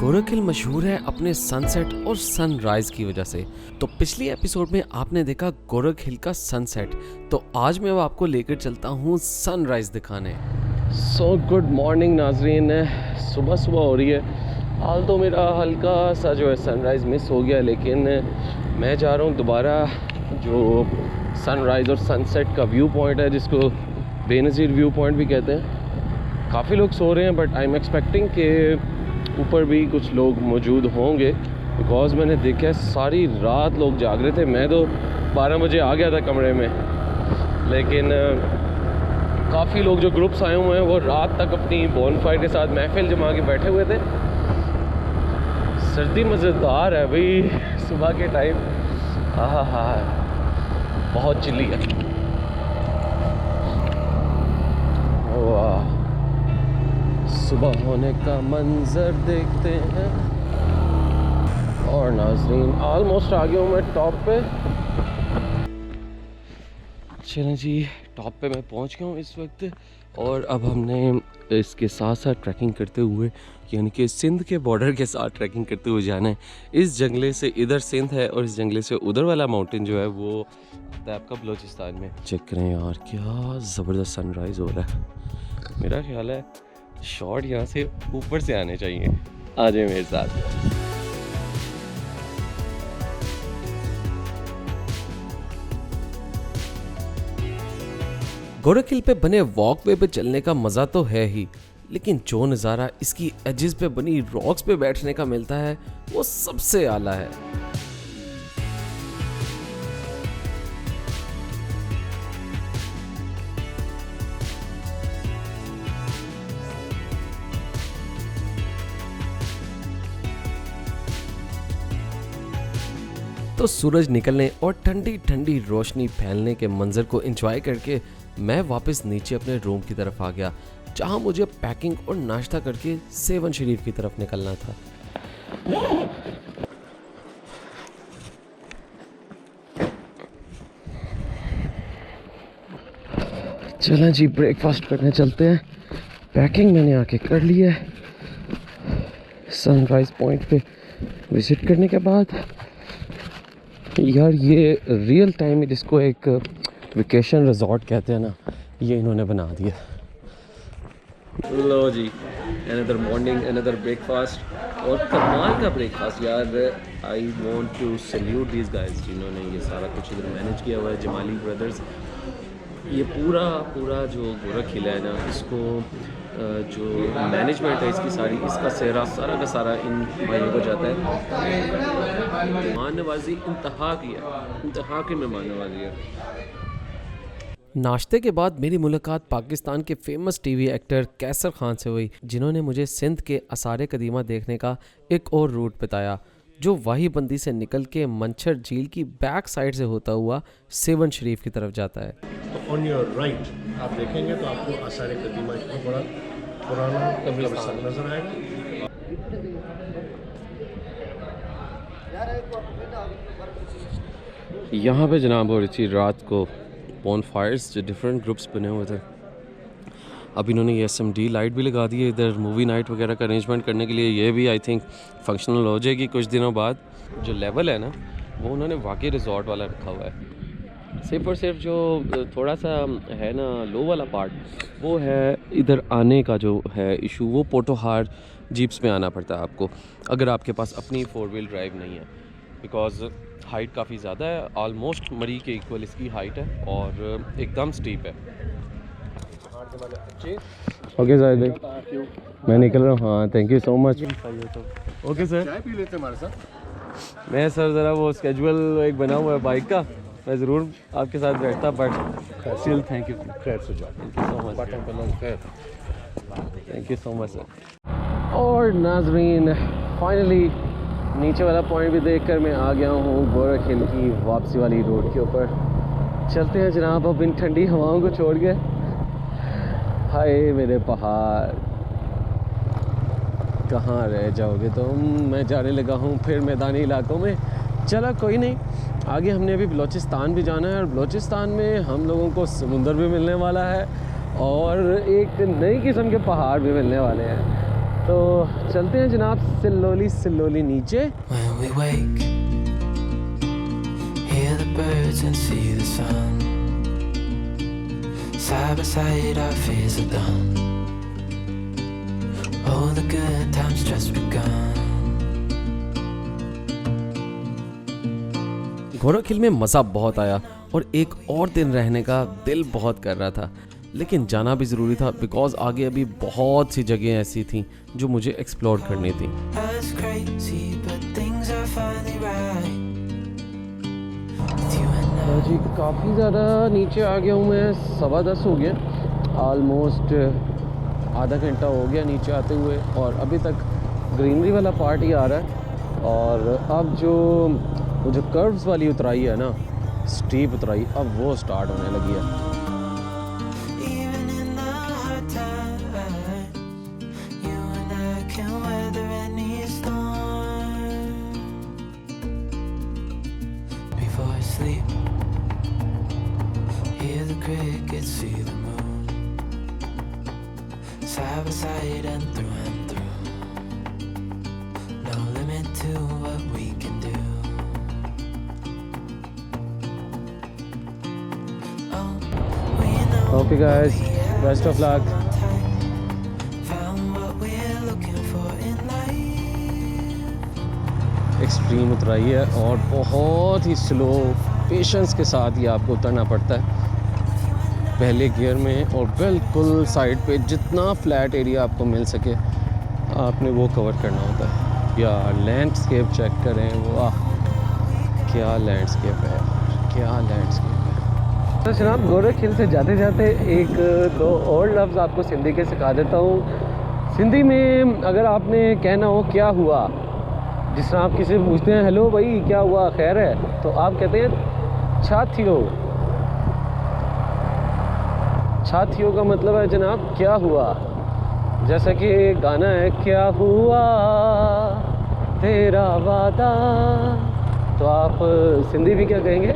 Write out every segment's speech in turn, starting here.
गोरख हिल मशहूर है अपने सनसेट और सनराइज की वजह से। तो पिछली एपिसोड में आपने देखा गोरख हिल का सनसेट, तो आज मैं आपको लेकर चलता हूँ सनराइज दिखाने। सो गुड मॉर्निंग नाजरीन, सुबह सुबह हो रही है। हाल तो मेरा हल्का सा जो है सनराइज मिस हो गया, लेकिन मैं जा रहा हूँ दोबारा जो सनराइज और सनसेट का व्यू पॉइंट है, जिसको बेनज़ीर व्यू पॉइंट भी कहते हैं। काफ़ी लोग सो रहे हैं, बट आई एम एक्सपेक्टिंग कि ऊपर भी कुछ लोग मौजूद होंगे, बिकॉज़ मैंने देखा है सारी रात लोग जाग रहे थे। मैं तो 12 बजे आ गया था कमरे में, लेकिन काफ़ी लोग जो ग्रुप्स आए हुए हैं वो रात तक अपनी बॉनफायर के साथ महफिल जमा के बैठे हुए थे। सर्दी मज़ेदार है भाई, सुबह के टाइम हाँ बहुत चिल्ली है। वाह, सुबह होने का मंजर देखते हैं। और नाज़रीन ऑलमोस्ट आ गया हूँ मैं टॉप पे। चलें जी, टॉप पे मैं पहुँच गया हूँ इस वक्त। और अब हमने इसके साथ साथ ट्रैकिंग करते हुए, यानी कि सिंध के बॉर्डर के साथ ट्रैकिंग करते हुए जाना है। इस जंगले से इधर सिंध है और इस जंगले से उधर वाला माउंटेन जो है वो आता है आपका बलोचिस्तान में। चेक करें यार, क्या ज़बरदस्त सनराइज़ हो रहा है। मेरा ख्याल है शॉट यहाँ से ऊपर से आने चाहिए। आ जाए मेरे साथ। गोरख हिल पे बने वॉकवे पे चलने का मज़ा तो है ही, लेकिन जो नज़ारा इसकी एजेस पे बनी रॉक्स पे बैठने का मिलता है वो सबसे आला है। तो सूरज निकलने और ठंडी ठंडी रोशनी फैलने के मंजर को एंजॉय करके मैं वापस नीचे अपने रूम की तरफ आ गया, जहां मुझे पैकिंग और नाश्ता करके सेवन शरीफ की तरफ निकलना था। चलें जी, ब्रेकफास्ट करने चलते हैं। पैकिंग मैंने आके कर ली है। सनराइज पॉइंट पे विजिट करने के बाद यार, ये रियल टाइम में जिसको एक वेकेशन रिजॉर्ट कहते हैं ना, ये इन्होंने बना दिया। लो जी, अनदर मॉर्निंग, अनदर ब्रेकफास्ट, और कमाल का ब्रेकफास्ट यार। I want to salute these guys जिन्होंने ये सारा कुछ इधर मैनेज किया हुआ है, जमाली ब्रदर्स। ये पूरा जो गोरख हिल है ना, इसको जो मैनेजमेंट है इसकी सारी, इसका सेहरा सारा का सारा इन भाइयों को जाता है। मेहमान नवाजी इंतहा की है, इंतहा की मेहमान नवाजी है। नाश्ते के बाद मेरी मुलाकात पाकिस्तान के फेमस टीवी एक्टर कैसर खान से हुई, जिन्होंने मुझे सिंध के आसार कदीमा देखने का एक और रूट बताया, जो वाही बंदी से निकल के मंछर झील की बैक साइड से होता हुआ सेवन शरीफ की तरफ जाता है। तो ऑन योर राइट आप देखेंगे तो आपको आसार कदीमा इतना बड़ा पुराना कब्रिस्तान नजर आएगा। यहाँ पे जनाब हो रही थी रात को बॉनफायर्स, जो डिफरेंट ग्रुप्स बने हुए थे। अब इन्होंने ये SMD लाइट भी लगा दी है इधर मूवी नाइट वगैरह का अरेंजमेंट करने के लिए। ये भी आई थिंक फंक्शनल हो जाएगी कुछ दिनों बाद। जो लेवल है ना, वो उन्होंने वाकई रिजॉर्ट वाला रखा हुआ है। सिर्फ और सिर्फ जो थोड़ा सा है ना लो वाला पार्ट, वो है इधर आने का जो है इशू, वो पोटोहार जीप्स में आना पड़ता है आपको, अगर आपके पास अपनी 4 व्हील ड्राइव नहीं है, बिकॉज हाइट काफ़ी ज़्यादा है। ऑलमोस्ट मरी के इक्वल इसकी हाइट है और एकदम स्टीप है। ओके सर, मैं निकल रहा हूँ। हाँ, thank you so much. Okay sir, चाय पी लेते हमारे साथ। मैं सर ज़रा वो स्केजुअल एक बना हुआ है बाइक का, मैं ज़रूर आपके साथ बैठता, बट स्टिल थैंक यू। खैर से जाओ। Thank you so much. Thank you so much sir. और नाजरीन फाइनली नीचे वाला पॉइंट भी देखकर मैं आ गया हूँ गोरख हिल की वापसी वाली रोड के ऊपर। चलते हैं जनाब अब इन ठंडी हवाओं को छोड़ के। हाय मेरे पहाड़, कहाँ रह जाओगे तुम। मैं जाने लगा हूँ फिर मैदानी इलाकों में। चला कोई नहीं, आगे हमने अभी बलोचिस्तान भी जाना है, और बलोचिस्तान में हम लोगों को समुंदर भी मिलने वाला है और एक नई किस्म के पहाड़ भी मिलने वाले हैं। तो चलते हैं जनाब स्लोली स्लोली नीचे। When we wake, hear the birds and see the sun. Side by side our fears are done. Oh, the good times just begun. गोरखिल में मज़ा बहुत आया और एक और दिन रहने का दिल बहुत कर रहा था, लेकिन जाना भी ज़रूरी था बिकॉज आगे अभी बहुत सी जगह ऐसी थी जो मुझे एक्सप्लोर करनी थी। As crazy, but things are finally right. With you and I. जी काफ़ी ज़्यादा नीचे आ गया हूँ मैं, 10:15 हो गया, ऑलमोस्ट आधा घंटा हो गया नीचे आते हुए और अभी तक ग्रीनरी वाला पार्ट ही आ रहा है। और अब जो वो जो कर्व्स वाली उतराई है ना, स्टीप उतराई, अब वो स्टार्ट होने लगी है। Even in the hard times, you and I can weather any storm. Before I sleep, hear the crickets, see the moon. Side by side and through. No limit to what we can do. Okay guys, best of luck. Found what we're looking for in life. Extreme उतराई है और बहुत ही slow patience के साथ ही आपको उतरना पड़ता है पहले गियर में, और बिल्कुल साइड पे जितना फ्लैट एरिया आपको मिल सके आपने वो कवर करना होता है। यार लैंडस्केप चेक करें, वाह क्या लैंडस्केप है, क्या लैंडस्केप है। तो जनाब गोरखिल से जाते जाते एक दो और लफ्ज़ आपको सिंधी के सिखा देता हूँ। सिंधी में अगर आपने कहना हो क्या हुआ, जिस तरह आप किसी से पूछते हैं हेलो भाई क्या हुआ खैर है, तो आप कहते हैं छाथियो। छाथियो का मतलब है जनाब क्या हुआ। जैसा कि एक गाना है, क्या हुआ तेरा वादा, तो आप सिंधी भी क्या कहेंगे,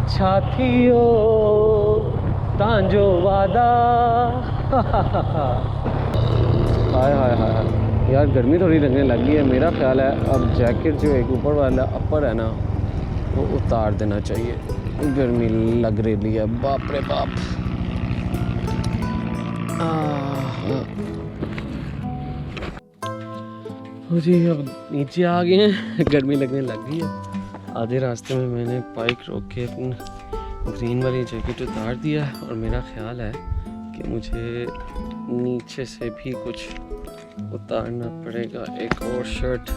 छाथियो तांजो वादा। हाय हाय हाय यार, गर्मी थोड़ी लगने लगी है। मेरा ख्याल है अब जैकेट जो एक ऊपर वाला अपर है ना वो उतार देना चाहिए, गर्मी लग रही है, बाप रे बाप। जी अब नीचे आ गए हैं, गर्मी लगने लग गई है। आधे रास्ते में मैंने बाइक रोक के अपनी ग्रीन वाली जैकेट उतार दिया और मेरा ख्याल है कि मुझे नीचे से भी कुछ उतारना पड़ेगा, एक और शर्ट।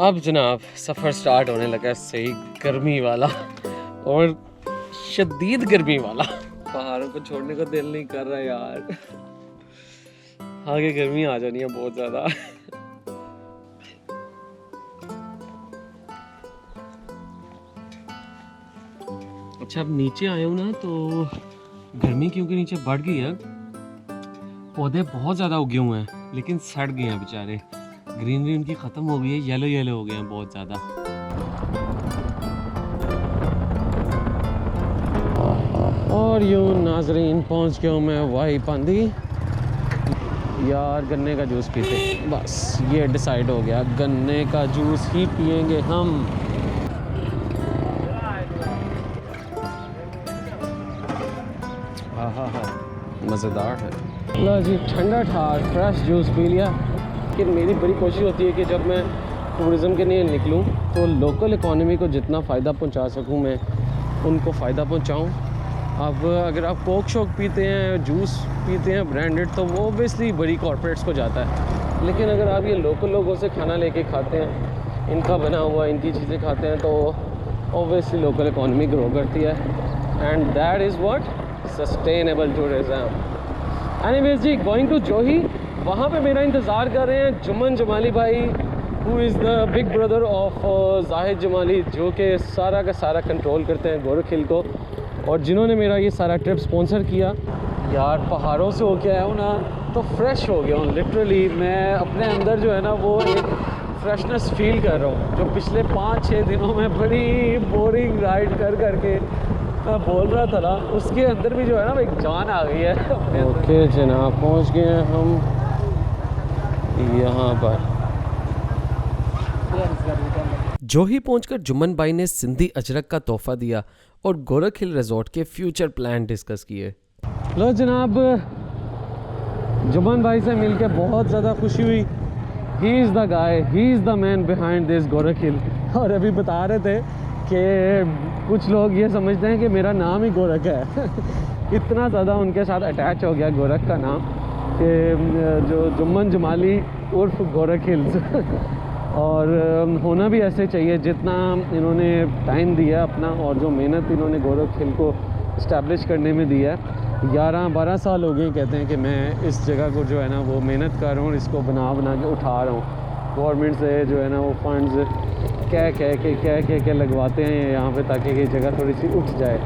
अब जनाब सफ़र स्टार्ट होने लगा, सही गर्मी वाला और शदीद गर्मी वाला। पहाड़ों को छोड़ने का दिल नहीं कर रहा यार, आगे गर्मी आ जानी है बहुत ज़्यादा। अच्छा अब नीचे आया हूँ ना, तो गर्मी क्योंकि नीचे बढ़ गई है, पौधे बहुत ज़्यादा उगे हुए हैं लेकिन सड़ गए हैं बेचारे, ग्रीनरी उनकी ख़त्म हो गई है, येलो येलो हो गए हैं बहुत ज़्यादा। और यूँ नाजरीन पहुँच गया हूँ मैं वाई पांदी। यार गन्ने का जूस पीते, बस ये डिसाइड हो गया, गन्ने का जूस ही पियेंगे हम। हाँ हाँ हाँ मज़ेदार है। लो जी ठंडा ठार फ्रेश जूस पी लिया। लेकिन मेरी बड़ी कोशिश होती है कि जब मैं टूरिज़म के लिए निकलूं तो लोकल इकॉनमी को जितना फ़ायदा पहुंचा सकूं मैं उनको फ़ायदा पहुंचाऊं। अब अगर आप कोक शोक पीते हैं, जूस पीते हैं ब्रांडेड, तो वो ओबियसली बड़ी कॉर्पोरेट्स को जाता है। लेकिन अगर आप ये लोकल लोगों से खाना लेके खाते हैं, इनका बना हुआ इनकी चीज़ें खाते हैं, तो ओबियसली लोकल इकॉनमी ग्रो करती है। And that is what sustainable tourism. Anyways जी गोइंग टू जोही, वहाँ पे मेरा इंतज़ार कर रहे हैं जुम्मन जमाली भाई, who is the big brother of Zahid Jamali, जो कि सारा का सारा कंट्रोल करते हैं गोरखिल को, और जिन्होंने मेरा ये सारा ट्रिप स्पॉन्सर किया। यार पहाड़ों से होके आया हूँ ना तो फ्रेश हो गया हूँ लिटरली। मैं अपने अंदर जो है ना वो एक फ्रेशनेस फील कर रहा हूँ, जो पिछले 5-6 दिनों में बड़ी बोरिंग राइड कर करके मैं बोल रहा था ना, उसके अंदर भी जो है ना एक जान आ गई है। ओके जनाब पहुँच गए हैं हम यहाँ पर जो ही पहुंचकर जुम्मन भाई ने सिंधी अजरक का तोहफा दिया और गोरख हिल रिजॉर्ट के फ्यूचर प्लान डिस्कस किए। लो जनाब, जुम्मन भाई से मिलकर बहुत ज़्यादा खुशी हुई। He is the guy, he is the man behind this Gorakh hill. और अभी बता रहे थे कि कुछ लोग ये समझते हैं कि मेरा नाम ही गोरख है। इतना ज़्यादा उनके साथ अटैच हो गया गोरख का नाम कि जो जुम्मन जमाली उर्फ गोरख हिल्स। और होना भी ऐसे चाहिए, जितना इन्होंने टाइम दिया अपना और जो मेहनत इन्होंने गोरख हिल को इस्टेब्लिश करने में दिया है। 11-12 साल हो गए कहते हैं कि मैं इस जगह को जो है ना वो मेहनत कर रहा हूँ, इसको बना के उठा रहा हूँ। गवर्नमेंट से जो है ना वो फंड्स कह के लगवाते हैं यहाँ पे ताकि ये जगह थोड़ी सी उठ जाए।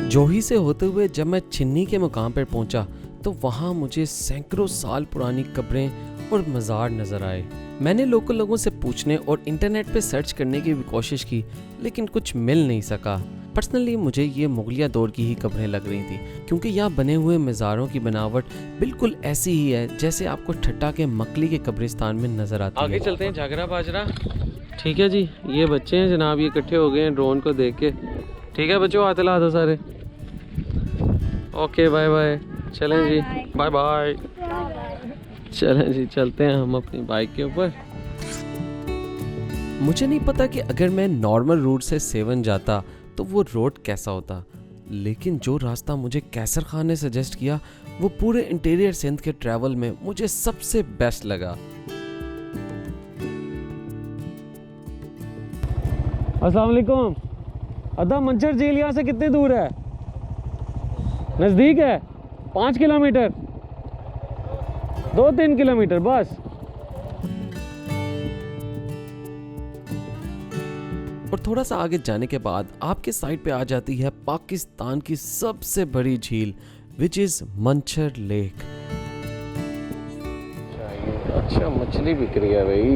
जोही से होते हुए जब मैं छिन्नी के मुकाम पर पहुंचा तो वहां मुझे सैकड़ों साल पुरानी कब्रें और मज़ार नज़र आए। मैंने लोकल लोगों से पूछने और इंटरनेट पे सर्च करने की भी कोशिश की, लेकिन कुछ मिल नहीं सका। पर्सनली मुझे ये मुगलिया दौर की ही कब्रें लग रही थी, क्योंकि यहाँ बने हुए मज़ारों की बनावट बिल्कुल ऐसी ही है जैसे आपको ठट्टा के मकली के कब्रिस्तान में नज़र आती है। आगे चलते हैं जागरा बाजरा। ठीक है जी, ये बच्चे हैं जनाब, ये इकट्ठे हो गए हैं ड्रोन को देख के। ठीक है बच्चों, हाथ हिला दो सारे। Okay bye bye. चलें जी, बाय बाय। चलें जी, चलते हैं हम अपनी बाइक के ऊपर। मुझे नहीं पता कि अगर मैं नॉर्मल रूट से सेवन जाता तो वो रोड कैसा होता, लेकिन जो रास्ता मुझे कैसर खान ने सजेस्ट किया वो पूरे इंटीरियर सिंध के ट्रैवल में मुझे सबसे बेस्ट लगा। अस्सलाम वालेकुम। अदा मंचर झील यहाँ से कितनी दूर है? नज़दीक है? 5 किलोमीटर, 2-3 किलोमीटर बस। और थोड़ा सा आगे जाने के बाद आपके साइड पे आ जाती है पाकिस्तान की सबसे बड़ी झील, विच इज मंचर लेक। अच्छा मछली बिक रही है भाई,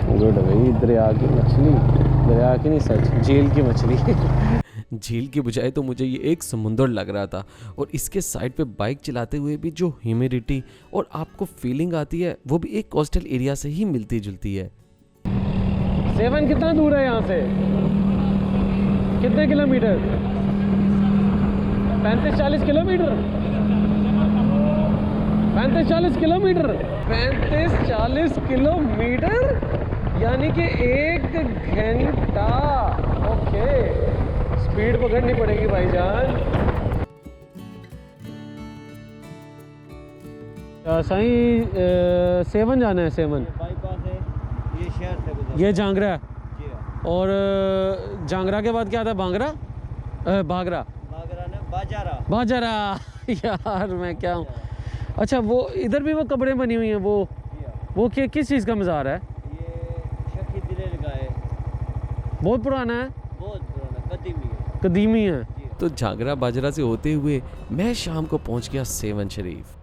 गुड भाई। दरिया की मछली, दरिया की नहीं सच झील की मछली। झील की बजाय तो मुझे ये एक समुंदर लग रहा था, और इसके साइड पे बाइक चलाते हुए भी जो ह्यूमिडिटी और आपको फीलिंग आती है वो भी एक कोस्टल एरिया से ही मिलती जुलती है। सेवन कितना दूर है यहाँ से? कितने किलोमीटर? 35-40 किलोमीटर। 35-40 किलोमीटर। 35-40 किलोमीटर यानी कि 1 घंटा। ओके, स्पीड पकड़नी पड़ेगी भाईजान। साईं सेवन जाना है। सेवन बाईपास है, ये शहर से गुजरना ये जांगरा है। जी हाँ। और जांगरा के बाद क्या आता है? भांगरा, भागरा, बागरा ने बाजारा। बाजारा। यार मैं क्या हूँ। अच्छा, वो इधर भी वो कब्रें बनी हुई हैं, जी हाँ। वो किस चीज़ का मज़ार है? ये शकी दिले लगाए, बहुत पुराना है, बहुत पुराना, कदीमी है। कदीमी है। जी हाँ। तो जागरा बाजरा से होते हुए मैं शाम को पहुंच गया सेवन शरीफ।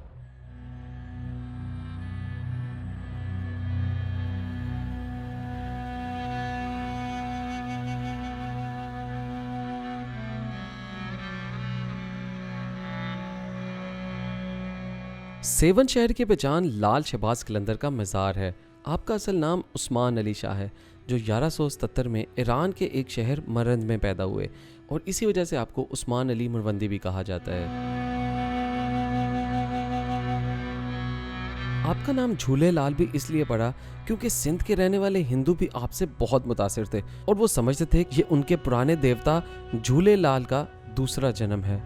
सेवन शहर की पहचान लाल शहबाज कलंदर का मज़ार है। आपका असल नाम उस्मान अली शाह है, जो 1177 में ईरान के एक शहर मरंद में पैदा हुए, और इसी वजह से आपको उस्मान अली मरवंदी भी कहा जाता है। आपका नाम झूले लाल भी इसलिए पड़ा क्योंकि सिंध के रहने वाले हिंदू भी आपसे बहुत मुतासिर थे, और वो समझते थे कि ये उनके पुराने देवता झूले लाल का दूसरा जन्म है।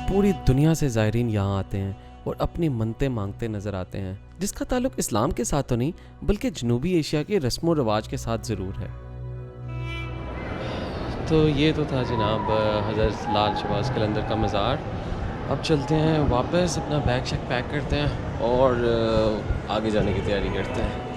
पूरी दुनिया से ज़ायरीन यहाँ आते हैं और अपनी मन्नतें मांगते नजर आते हैं, जिसका ताल्लुक इस्लाम के साथ तो नहीं बल्कि जनूबी एशिया के रस्म व रिवाज के साथ ज़रूर है। तो ये तो था जनाब हज़रत लाल शहबाज कलंदर का मज़ार। अब चलते हैं वापस, अपना बैग शैग पैक करते हैं और आगे जाने की तैयारी करते हैं।